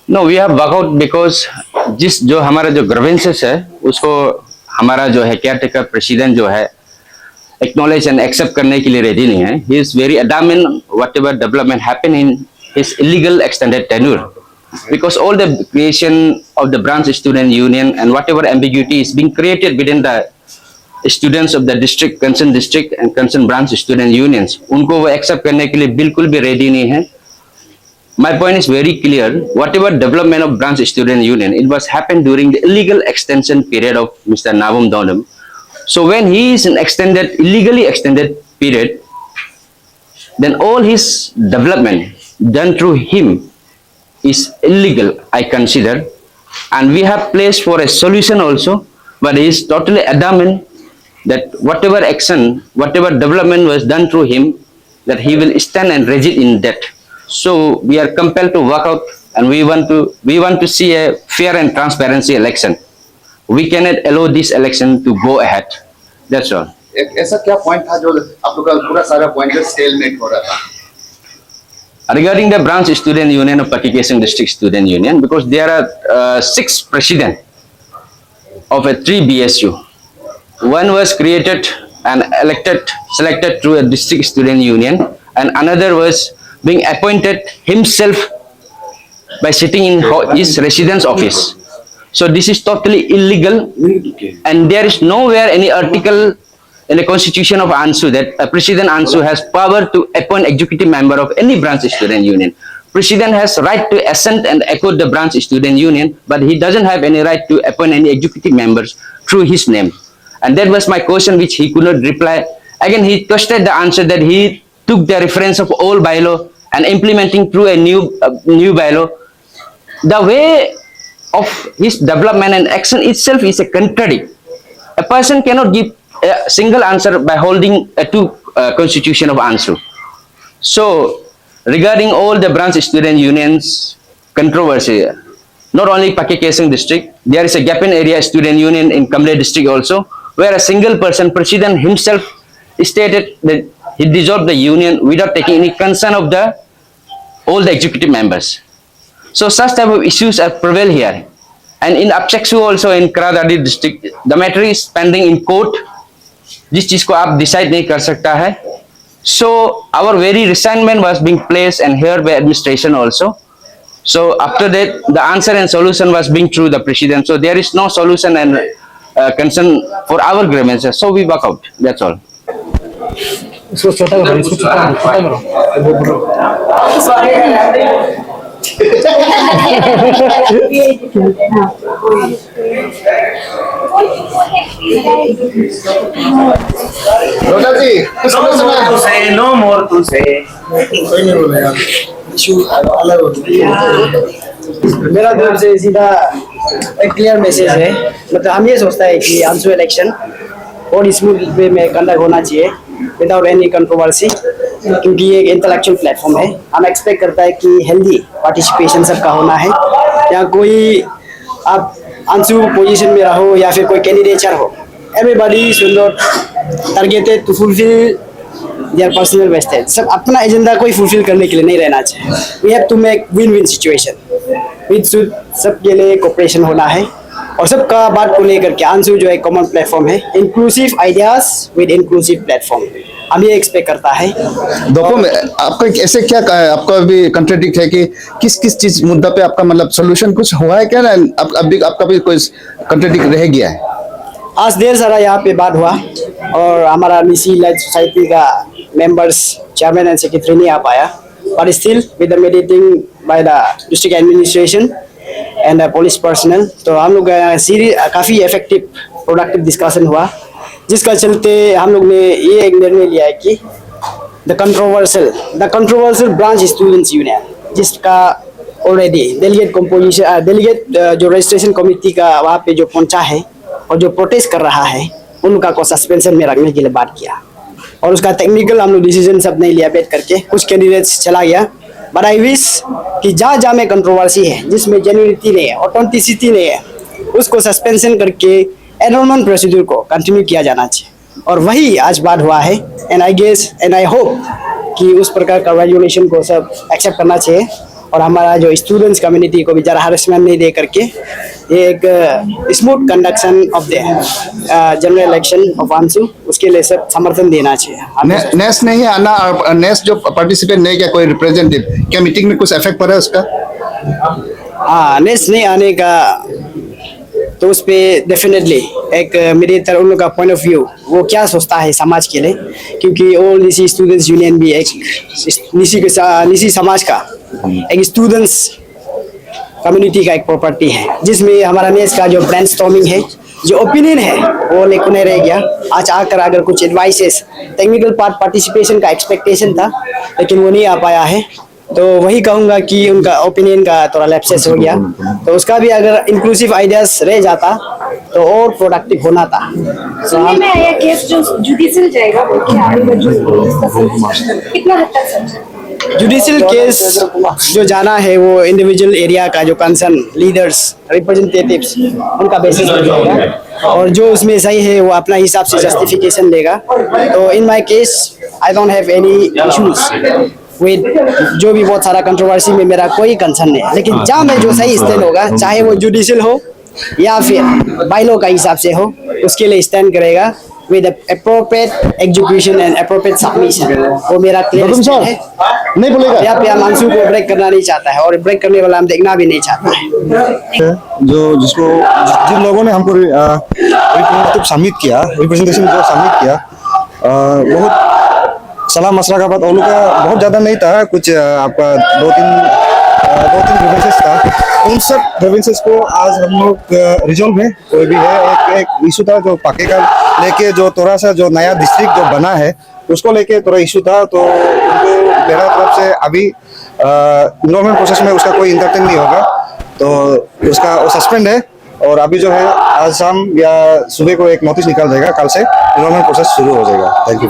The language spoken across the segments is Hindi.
No we have workout because जिस जो हमारा जो ग्रीवेंसेस है उसको हमारा जो है केयर टेकर प्रेसिडेंट जो है एक्नॉलेज एंड एक्सेप्ट करने के लिए रेडी नहीं है. He is very adamant what ever development happen in his illegal extended tenure because all the creation of the branch student union and whatever ambiguity is being created within the students of the district concerned district and concerned branch student unions उनको वो एक्सेप्ट करने के लिए बिल्कुल भी रेडी नहीं है. My point is very clear. Whatever development of branch student union, it was happened during the illegal extension period of Mr. Navum Donam. So when he is in extended, illegally extended period, then all his development done through him is illegal, I consider. And we have placed for a solution also, but he is totally adamant that whatever action, whatever development was done through him, that he will stand and rigid in that. So we are compelled to work out, and we want to see a fair and transparency election. We cannot allow this election to go ahead. That's all. एक ऐसा क्या पॉइंट था जो आप लोग का पूरा सारा पॉइंट स्टेलमेट हो रहा था? Regarding the branch student union of Pakistan district student union, because there are 6 president of a 3 BSU. One was created and selected through a district student union, and another was being appointed himself by sitting in his residence office. So this is totally illegal, and there is nowhere any article in the constitution of ANSU that President ANSU has power to appoint executive member of any branch student union. President has right to assent and echo the branch student union, but he doesn't have any right to appoint any executive members through his name. And that was my question, which he could not reply. Again, he twisted the answer that he took the reference of old bylaw and implementing through a new bylaw. The way of his development and action itself is a contradict. A person cannot give a single answer by holding a two constitution of answer. So, regarding all the branch student unions controversy, not only Pakistan district, there is a Gapin area student union in Kamle district also, where a single person, president himself, stated that he dissolved the union without taking any concern of all the executive members. So such type of issues are prevail here. And in Apchaksu also in Karadadi district, the matter is pending in court. जिस चीज को आप डिसाइड नहीं कर सकता है. So our very resignation was being placed and heard by administration also. So after that, the answer and solution was being through the president. So there is no solution and concern for our grievances. So we work out. That's all. इसको छोटा करो, इसको छोटा करो. रोटा जी कुछ समझ to say, no more to say. कोई नहीं बोलेगा. इशू अलग हो गया. मेरा तरफ से सीधा एक क्लियर मैसेज है. मतलब हम ये सोचता है कि आंसू इलेक्शन और स्मूथ वे में कंडक्ट होना चाहिए विदाउट एनी कंट्रोवर्सी, क्योंकि ये एक इंटेलेक्चुअल प्लेटफॉर्म है. हम एक्सपेक्ट करता है कि हेल्दी पार्टिसिपेशन सबका होना है. या कोई आप आंसू पोजीशन में रहो या फिर कोई कैंडिडेचर हो, everybody should not targeted to fulfil their personal wastage. सब अपना एजेंडा कोई फुलफिल करने के लिए नहीं रहना चाहिए. We have to make win win situation which should सबके लिए कोऑपरेशन होना है और सबका बात को लेकर के आंसू जो है कॉमन प्लेटफॉर्म है. Inclusive ideas with inclusive platform हम ये एक्सपेक्ट करता है. दोपो में आपका ऐसे क्या आपका भी कंट्राडिक्ट है कि किस किस चीज मुद्दा पे आपका मतलब सोल्यूशन कुछ हुआ है क्या ना? अभी आपका भी कोई कंट्राडिक्ट रह गया है? आज देर सारा यहाँ पे बात हुआ और हमारा मिसी लाइट सोसाइटी का मेंबर्स चेयरमैन एंड सेक्रेटरी नहीं आ पाया, but still with the meeting by the district administration and police personal, तो हम लोग काफ़ी इफेक्टिव प्रोडक्टिव डिस्कशन हुआ, जिसका चलते हम लोग ने ये एक निर्णय लिया है कि the controversial branch students union, जिसका ऑलरेडी डेलीगेट जो रजिस्ट्रेशन कमेटी का वहाँ पे जो पहुँचा है और जो प्रोटेस्ट कर रहा है, उनका को सस्पेंशन में रखने के लिए बात किया. और उसका टेक्निकल हम लोग डिसीजन सब नहीं लिया बैठ करके, कुछ कैंडिडेट्स चला गया. बट आई विश कि जहाँ जहाँ में कंट्रोवर्सी है, जिसमें जेन्युइनिटी नहीं है, ऑथेंटिसिटी नहीं है, उसको सस्पेंशन करके एनरोलमेंट प्रोसीड्यूर को कंटिन्यू किया जाना चाहिए. और वही आज बात हुआ है. And I guess and I hope कि उस प्रकार का रेजुलेशन को सब एक्सेप्ट करना चाहिए और हमारा जो स्टूडेंट्स कम्युनिटी को भी ज़रा हरेसमेंट नहीं दे करके ये एक smooth conduction of the general election of आंसू, उसके लिए सब समर्थन देना चाहिए। नेस नहीं आना और नेस जो पार्टिसिपेट नहीं किया कोई रिप्रेजेंटेटिव, क्या मीटिंग में कुछ इफेक्ट पड़ा उसका? हाँ, नेस नहीं आने का तो उस पर डेफिनेटली एक मेरी तरह उन लोग का पॉइंट ऑफ व्यू वो क्या सोचता है समाज के लिए, क्योंकि ऑल निसी स्टूडेंट्स यूनियन भी एक निसी समाज का एक स्टूडेंट्स कम्युनिटी का एक प्रॉपर्टी है, जिसमें हमारा नेस का जो ब्रेनस्टॉर्मिंग है, जो ओपिनियन है वो लेकर नहीं रह गया। आज आकर अगर कुछ एडवाइसेस टेक्निकल पार्टिसिपेशन का एक्सपेक्टेशन था लेकिन वो नहीं आ पाया है, तो वही कहूँगा कि उनका ओपिनियन का थोड़ा लैप्सेस हो गया, तो उसका भी अगर इंक्लूसिव आइडियाज रह जाता तो और प्रोडक्टिव होना था। सुनने में आया केस जो जुडिशियल जाएगा वो क्या आगे कितना हद तक सच है? जुडिशियल केस जो जाना है वो इंडिविजुअल एरिया का जो कंसर्न लीडर्स रिप्रेजेंटेटिव्स उनका बेसिस पर जाएगा, और जो उसमें सही है वो अपना हिसाब से जस्टिफिकेशन देगा। तो in my case I don't have any issues with जो भी बहुत सारा कंट्रोवर्सी में मेरा कोई कंसर्न नहीं है, लेकिन जहाँ में जो सही स्टैंड होगा, चाहे वो जुडिशियल हो या फिर बाइलो का हिसाप से हो, उसके लिए स्टैंड करेगा with appropriate execution and appropriate submission। वो मेरा क्लियर है। नहीं बोलेगा यहाँ पे हम आंसू को ब्रेक करना नहीं चाहता है और ब्रेक करने वाला हम देखना भी नहीं चाहता है। जो जिन लोगों ने हमको रिप्रेजेंटेटिव सबमिट किया, रिप्रेजेंटेशन जो सबमिट किया, बहुत सलाह मशवरा का बात उन लोग का बहुत ज़्यादा नहीं था, कुछ आपका दो तीन ग्रीवेंसेस था। उन सब ग्रीवेंसेस को आज हम लोग रिजॉल्व है। कोई भी है एक इशू था जो पाके का लेके, जो थोड़ा सा जो नया डिस्ट्रिक्ट जो बना है उसको लेके थोड़ा इशू था, तो उनको मेरा तरफ से अभी इनरोलमेंट प्रोसेस में उसका कोई इंटरटेन नहीं होगा, तो उसका वो सस्पेंड है। और अभी जो है आज शाम या सुबह को एक नोटिस निकल जाएगा, कल से इनरोलमेंट प्रोसेस शुरू हो जाएगा। Thank you.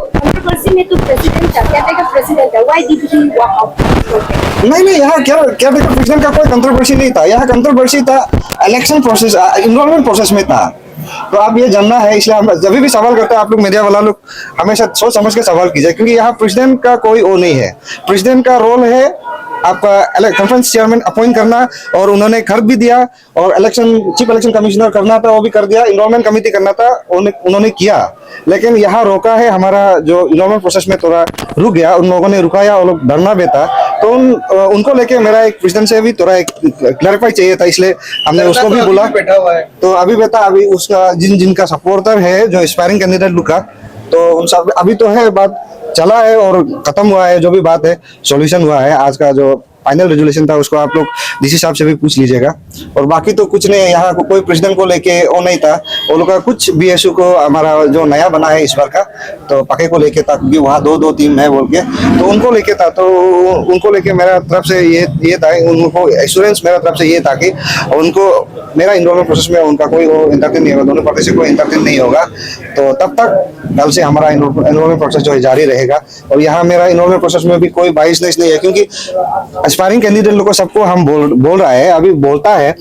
कंट्रोवर्सी में तो प्रेसिडेंट था, क्या का प्रेसिडेंट है, why did he walk out? नहीं, यहाँ क्या प्रेसिडेंट का कोई कंट्रोवर्सी नहीं था। यहाँ कंट्रोवर्सी था इलेक्शन प्रोसेस, इनरोलमेंट प्रोसेस में था। तो आप ये जानना है, इसलिए हम जब भी सवाल करते हैं आप लोग मीडिया वाला लोग हमेशा सोच समझ के सवाल कीजिए, क्योंकि यहाँ प्रेसिडेंट का कोई वो नहीं है। प्रेसिडेंट का रोल है आपका कॉन्फ्रेंस चेयरमैन अपॉइंट करना, और उन्होंने कर भी दिया, और चीफ इलेक्शन कमिश्नर करना था वो भी कर दिया, इनरोलमेंट कमेटी करना था उन्होंने किया। लेकिन यहाँ रोका है, हमारा जो इनरोलमेंट प्रोसेस में थोड़ा रुक गया, उन लोगों ने रुकाया, वो लोग धरना बेता, तो उनको लेके मेरा एक प्रेसिडेंट से भी थोड़ा एक क्लैरिफाई चाहिए था, इसलिए हमने उसको भी बोला। तो अभी बेटा अभी उसका जिनका सपोर्टर है जो एस्पायरिंग कैंडिडेट लुका, तो उन सब अभी तो है बात चला है और खत्म हुआ है, जो भी बात है सॉल्यूशन हुआ है। आज का जो फाइनल रेजोल्यूशन था उसको आप लोग डीसी साहब से भी पूछ लीजिएगा। और बाकी तो कुछ नहीं है, यहाँ कोई प्रेसिडेंट को लेके वो नहीं था। वो लोग का कुछ बीएसयू को हमारा जो नया बना है इस बार का, तो पके को लेके था, क्योंकि वहाँ दो टीम है बोल के, तो उनको लेके था। तो उनको लेके मेरा तरफ से ये था, उनको एश्योरेंस मेरा तरफ से ये था कि उनको मेरा इनरोलमेंट प्रोसेस में उनका कोई वो इंटरटेन नहीं होगा, दोनों पार्टी से कोई इंटरटेन नहीं होगा। तो तब तक कल से हमारा इनरोलमेंट प्रोसेस जो है जारी रहेगा। और यहाँ मेरा इनरोलमेंट प्रोसेस में भी कोई बाइसनेस नहीं है, क्योंकि एस्पायरिंग कैंडिडेट लोग को सबको हम बोल रहा है, अभी बोलता है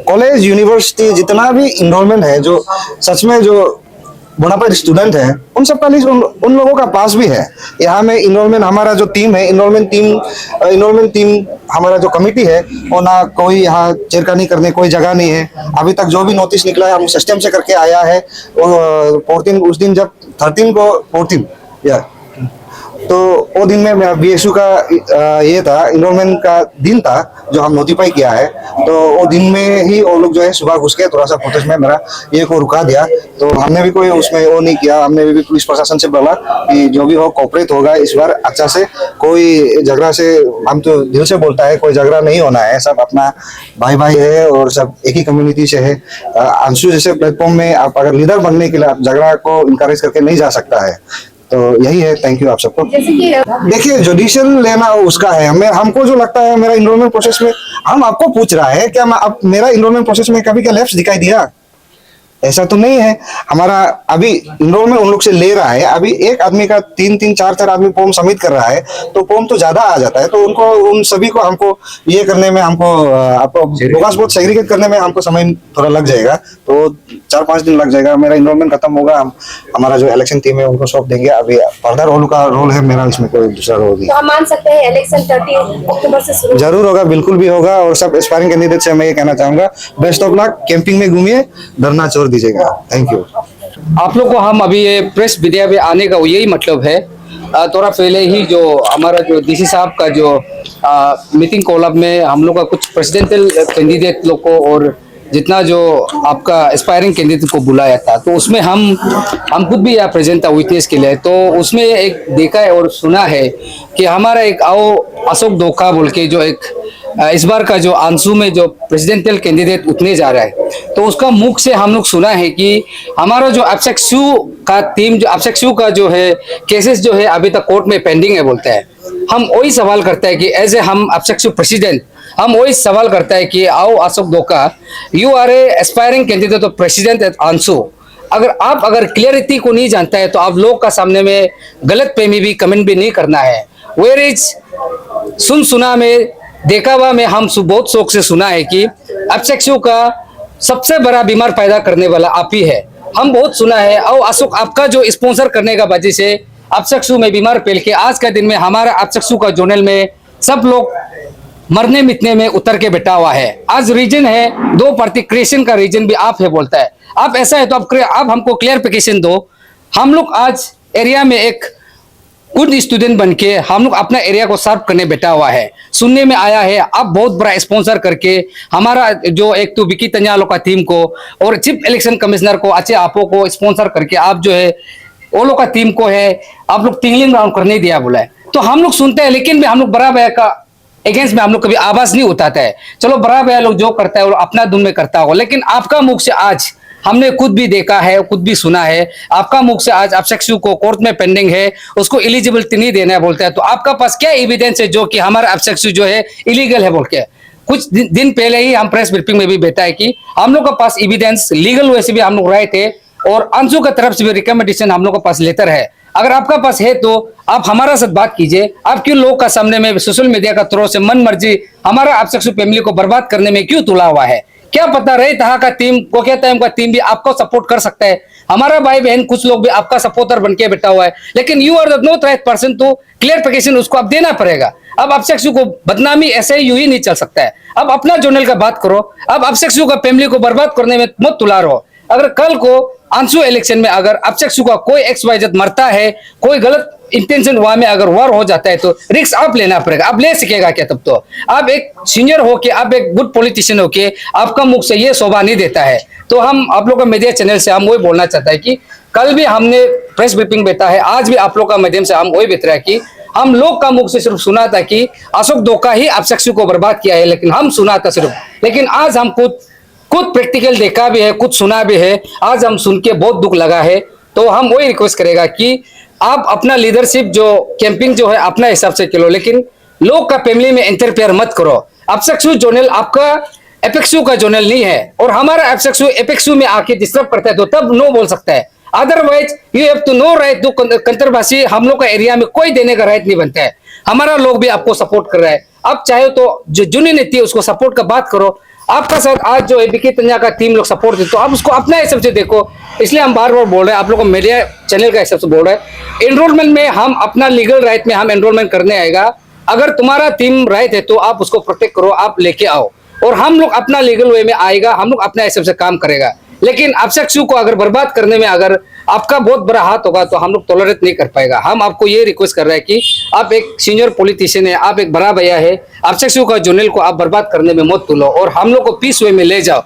कॉलेज यूनिवर्सिटी जितना भी इनरोलमेंट है, जो सच में जो बोनाफाइड स्टूडेंट है, उन सबका लिस्ट उन लोगों का पास भी है। यहाँ में इनरोलमेंट हमारा जो टीम है, इनरोलमेंट टीम हमारा जो कमेटी है, वो ना कोई यहाँ चेरकानी करने कोई जगह नहीं है। अभी तक जो भी नोटिस निकला है हम सिस्टम से करके आया है। 14 उस दिन जब 13 को 14 या तो वो दिन में मेरा बीएसयू का ये था, इनरोलमेंट का दिन था जो हम नोटिफाई किया है। तो वो दिन में ही वो लोग जो है सुबह घुस के थोड़ा सा प्रोटेस्ट में मेरा ये को रुका दिया। तो हमने भी कोई उसमें वो नहीं किया। हमने भी पुलिस प्रशासन से बोला कि जो भी हो कोऑपरेट होगा इस बार अच्छा से, कोई झगड़ा से, हम तो दिल से बोलता है कोई झगड़ा नहीं होना है, सब अपना भाई है और सब एक ही कम्युनिटी से है। अंशु जैसे प्लेटफॉर्म में आप अगर लीडर बनने के लिए आप झगड़ा को इनकरेज करके नहीं जा सकता है। तो यही है। थैंक यू आप सबको। देखिए जुडिशियल लेना उसका है, हमको जो लगता है मेरा इनरोलमेंट प्रोसेस में, हम आपको पूछ रहा है क्या मेरा इनरोलमेंट प्रोसेस में कभी क्या लैप्स दिखाई दिया? ऐसा तो नहीं है। हमारा अभी इनरोलमेंट उन लोग से ले रहा है, अभी एक आदमी का 3-3 4-4 आदमी फॉर्म सबमिट कर रहा है, तो फॉर्म तो ज्यादा आ जाता है। तो उनको उन सभी को हमको ये करने में, हमको आपको बोगस वोट सेग्रीगेट करने में हमको समय थोड़ा लग जाएगा। तो 4-5 दिन लग जाएगा। मेरा इनरोलमेंट खत्म होगा, हम हमारा जो इलेक्शन टीम है उनको सौंप देंगे। अभी फर्दर रोल का रोल है मेरा, इसमें कोई दूसरा रोल नहीं। तो हम मान सकते हैं इलेक्शन 30 अक्टूबर से शुरू जरूर होगा, बिल्कुल भी होगा। और सब एस्पायरिंग कैंडिडेट से मैं ये कहना चाहूंगा, बेस्ट ऑफ लक। कैंपिंग में घूमिए, डरना छोड़ दीजिएगा। Thank you. आप लोग को हम अभी ये प्रेस मीडिया में आने का यही मतलब है, थोड़ा पहले ही जो हमारा जो डीसी साहब का जो मीटिंग कॉल में हम लोग का कुछ प्रेसिडेंशियल कैंडिडेट लोग को और जितना जो आपका एस्पायरिंग कैंडिडेट को बुलाया था, तो उसमें हम खुद भी यहाँ प्रेजेंट था विटनेस के लिए। तो उसमें एक देखा है और सुना है कि हमारा एक अशोक धोखा बोल के जो एक इस बार का जो आंसू में जो प्रेसिडेंशियल कैंडिडेट उतने जा रहा है, तो उसका मुख से हम लोग सुना है कि हमारा जो एब्सेक्सू का टीम, जो एब्सेक्सू का जो है केसेस जो है अभी तक कोर्ट में पेंडिंग है बोलता है। हम वही सवाल करता है कि एज ए हम एब्सेक्सू प्रेसिडेंट, हम वही सवाल करता है कि आओ अशोक धोखा, you are a aspiring candidate of president at आंसू। अगर क्लियरिटी को नहीं जानता है तो आप लोग का सामने में गलत फहमी भी कमेंट भी नहीं करना है। वेयर इज सुना में देखा हुआ में हम बहुत शौक से सुना है कि एब्सेक्सू का सबसे बड़ा बीमार पैदा करने वाला आप ही है। हम बहुत सुना है और अशोक आपका जो स्पॉन्सर करने का वजह से एब्सेक्सू में बीमार फैल के आज का दिन में हमारा एब्सेक्सू का जोनल में सब लोग मरने मिटने में उतर के बैठा हुआ है। आज रीजन है 2 पार्टी क्रिएशन का रीजन भी आप है बोलता है। आप ऐसा है तो आप हमको क्लियरिफिकेशन दो। हम लोग आज एरिया में एक गुड स्टूडेंट बन के हम लोग अपना एरिया को सर्व करने बैठा हुआ है। सुनने में आया है आप बहुत बड़ा स्पॉन्सर करके हमारा जो एक तो विकी तंजालो का टीम को और चीफ इलेक्शन कमिश्नर को अच्छे आपो को स्पॉन्सर करके आप जो है वो लोग का टीम को है आप लोग टिंगलिंग राउंड करने दिया बोला है। तो हम लोग सुनते हैं, लेकिन भी हम लोग बड़ा भैया का अगेंस्ट में हम लोग कभी आवाज नहीं उठाता है। चलो बड़ा भैया लोग जो करता है वो अपना धुन में करता होगा, लेकिन आपका मुख से आज हमने खुद भी देखा है, खुद भी सुना है, आपका मुख से आज एब्सेक्सू को कोर्ट में पेंडिंग है, उसको एलिजिबिलिटी नहीं देना है बोलता है। तो आपका पास क्या एविडेंस है जो कि हमारा एब्सेक्सू जो है इलीगल है बोल के? कुछ दिन पहले ही हम प्रेस ब्रीफिंग में भी बैठा है कि हम लोग के पास एविडेंस लीगल वे से भी हम लोग राय थे और अंशु की तरफ से भी रिकमेंडेशन हम लोग के पास लेटर है। अगर आपका पास है तो आप हमारा साथ बात कीजिए। आप क्यों लोग का सामने में सोशल मीडिया का थ्रू से मन मर्जी हमारा एब्सेक्सू फैमिली को बर्बाद करने में क्यों तुला हुआ है? क्या पता रहे तहा का टीम को कहता है, उनका टीम भी आपको सपोर्ट कर सकता है। हमारा भाई बहन कुछ लोग भी आपका सपोर्टर बन के बैठा हुआ है, लेकिन you are the not right person to clarification उसको आप देना पड़ेगा। अब एब्सेक्सू को बदनामी ऐसे ही यूं ही नहीं चल सकता है। अब अपना जोनल का बात करो, अब एब्सेक्सू का फैमिली को बर्बाद करने में मत तुला रहो। अगर कल को आंसू इलेक्शन में अगर एब्सेक्सू का कोई XYZ मरता है, कोई गलत इंटेंशन हुआ में अगर वार हो जाता है तो रिस्क आप लेना पड़ेगा। आप ले सकेगा क्या? तब तो आप एक सीनियर हो के, आप एक गुड पॉलिटिशियन हो के आपका मुख से ये शोभा नहीं देता है। तो हम आप लोग का मीडिया चैनल से हम वही बोलना चाहता है कि कल भी हमने प्रेस ब्रीफिंग बैठा है, आज भी आप लोग का माध्यम से हम वही बेच रहा है कि हम लोग का मुख से सिर्फ सुना था कि अशोक धोखा ही एब्सेक्सू को बर्बाद किया है, लेकिन हम सुना था सिर्फ। लेकिन आज हम खुद प्रैक्टिकल देखा भी है, कुछ सुना भी है। आज हम सुन के बहुत दुख लगा है। तो हम वही रिक्वेस्ट करेगा कि आप अपना लीडरशिप जो कैंपिंग जो है अपना हिसाब से करो, लेकिन लोग का फैमिली में इंटरफेयर मत करो। एब्सेक्सू जोनल आपका एपेक्सू का जोनल नहीं है और हमारा एब्सेक्सू एपेक्सू में आके डिस्टर्ब करता है तो तब नो बोल सकता है। Otherwise you have to know right to कंतरभाषी हम लोग का एरिया में कोई देने का राइट नहीं बनता है। हमारा लोग भी आपको सपोर्ट कर रहा है। आप चाहे तो जो जूनी नीति है उसको सपोर्ट का बात करो। आपका साथ आज जो विकी तंजा का टीम लोग सपोर्ट दे तो आप उसको अपना हिसाब से देखो। इसलिए हम बार बार बोल रहे हैं, आप लोगों को मीडिया चैनल का हिसाब से बोल रहे हैं, एनरोलमेंट में हम अपना लीगल राइट में हम एनरोलमेंट करने आएगा। अगर तुम्हारा टीम राइट है तो आप उसको प्रोटेक्ट करो, आप लेके आओ और हम लोग अपना लीगल वे में आएगा, हम लोग अपना हिसाब से काम करेगा। लेकिन एब्सेक्सू को अगर बर्बाद करने में अगर आपका बहुत बड़ा हाथ होगा तो हम लोग टॉलरेट नहीं कर पाएगा। हम आपको ये रिक्वेस्ट कर रहे हैं कि आप एक सीनियर पॉलिटिशियन है, आप एक बड़ा भैया है, एब्सेक्सू का जोनल को आप बर्बाद करने में मत तुलो और हम लोग को पीस वे में ले जाओ।